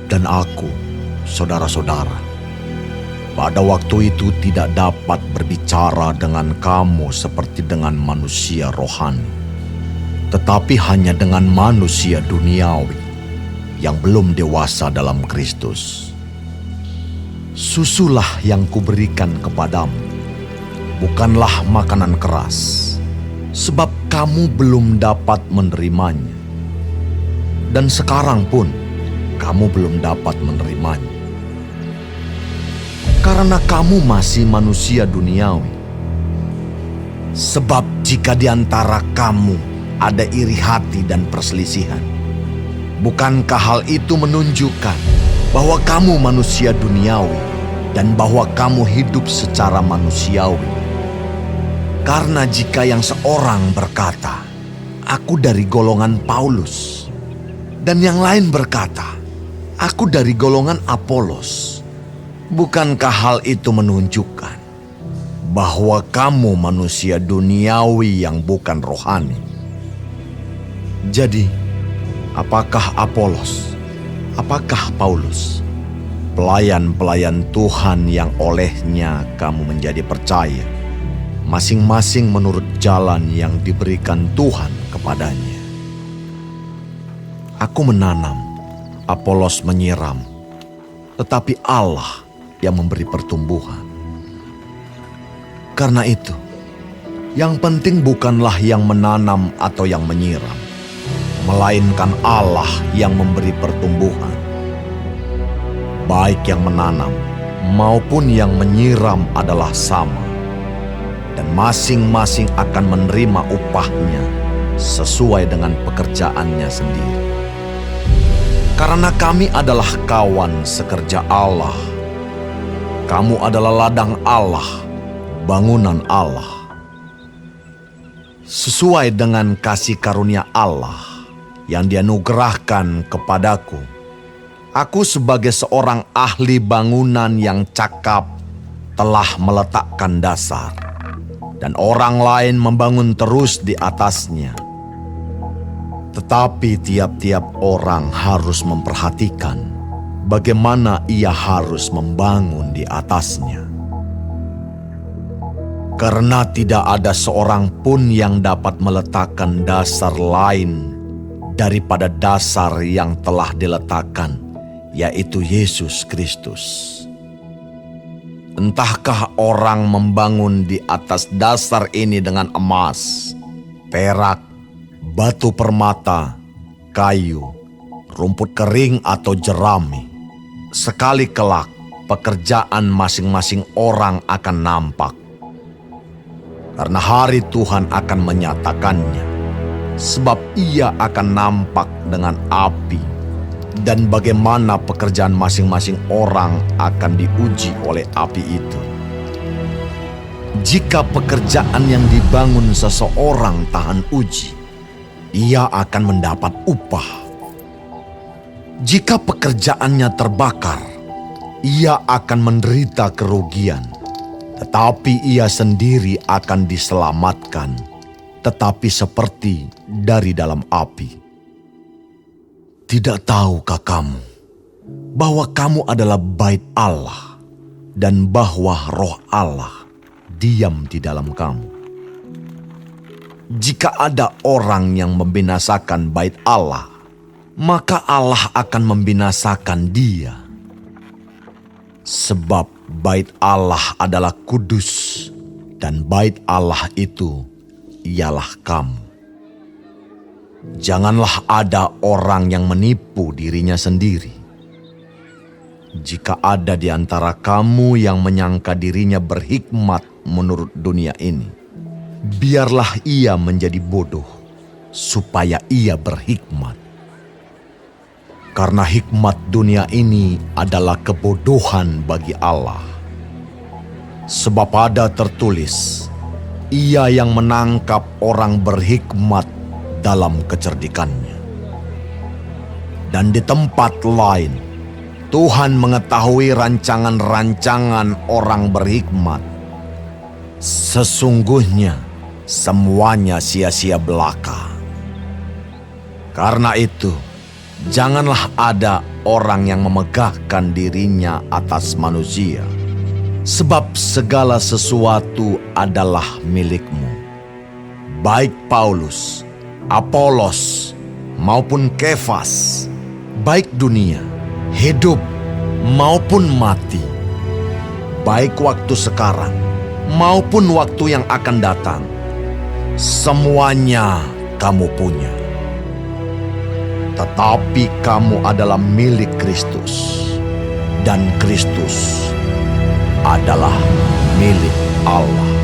dan aku, saudara-saudara, pada waktu itu tidak dapat berbicara dengan kamu seperti dengan manusia rohani, tetapi hanya dengan manusia duniawi yang belum dewasa dalam Kristus. Susulah yang kuberikan kepadamu, bukanlah makanan keras, sebab kamu belum dapat menerimanya. Dan sekarang pun kamu belum dapat menerimanya, karena kamu masih manusia duniawi. Sebab jika di antara kamu ada iri hati dan perselisihan, bukankah hal itu menunjukkan bahwa kamu manusia duniawi dan bahwa kamu hidup secara manusiawi? Karena jika yang seorang berkata, "Aku dari golongan Paulus," dan yang lain berkata, "Aku dari golongan Apolos," bukankah hal itu menunjukkan bahwa kamu manusia duniawi yang bukan rohani? Jadi, apakah Apolos, apakah Paulus, pelayan-pelayan Tuhan yang olehnya kamu menjadi percaya, masing-masing menurut jalan yang diberikan Tuhan kepadanya? Aku menanam, Apolos menyiram, tetapi Allah yang memberi pertumbuhan. Karena itu, yang penting bukanlah yang menanam atau yang menyiram, melainkan Allah yang memberi pertumbuhan. Baik yang menanam maupun yang menyiram adalah sama, dan masing-masing akan menerima upahnya sesuai dengan pekerjaannya sendiri. Karena kami adalah kawan sekerja Allah. Kamu adalah ladang Allah, bangunan Allah. Sesuai dengan kasih karunia Allah yang dianugerahkan kepadaku, aku sebagai seorang ahli bangunan yang cakap telah meletakkan dasar, dan orang lain membangun terus di atasnya. Tetapi tiap-tiap orang harus memperhatikan bagaimana ia harus membangun di atasnya. Karena tidak ada seorang pun yang dapat meletakkan dasar lain daripada dasar yang telah diletakkan, yaitu Yesus Kristus. Entahkah orang membangun di atas dasar ini dengan emas, perak, batu permata, kayu, rumput kering atau jerami. Sekali kelak, pekerjaan masing-masing orang akan nampak. Karena hari Tuhan akan menyatakannya, sebab ia akan nampak dengan api, dan bagaimana pekerjaan masing-masing orang akan diuji oleh api itu. Jika pekerjaan yang dibangun seseorang tahan uji, ia akan mendapat upah. Jika pekerjaannya terbakar, ia akan menderita kerugian, tetapi ia sendiri akan diselamatkan, tetapi seperti dari dalam api. Tidak tahukah kamu bahwa kamu adalah bait Allah dan bahwa Roh Allah diam di dalam kamu? Jika ada orang yang membinasakan bait Allah, maka Allah akan membinasakan dia. Sebab bait Allah adalah kudus, dan bait Allah itu ialah kamu. Janganlah ada orang yang menipu dirinya sendiri. Jika ada di antara kamu yang menyangka dirinya berhikmat menurut dunia ini, biarlah ia menjadi bodoh, supaya ia berhikmat. Karena hikmat dunia ini adalah kebodohan bagi Allah. Sebab ada tertulis, ia yang menangkap orang berhikmat dalam kecerdikannya. Dan di tempat lain, Tuhan mengetahui rancangan-rancangan orang berhikmat. Sesungguhnya, semuanya sia-sia belaka. Karena itu, Janganlah ada orang yang memegahkan dirinya atas manusia, sebab segala sesuatu adalah milikmu. Baik Paulus, Apolos, maupun Kefas, baik dunia, hidup maupun mati, baik waktu sekarang maupun waktu yang akan datang, semuanya kamu punya. Tetapi kamu adalah milik Kristus, dan Kristus adalah milik Allah.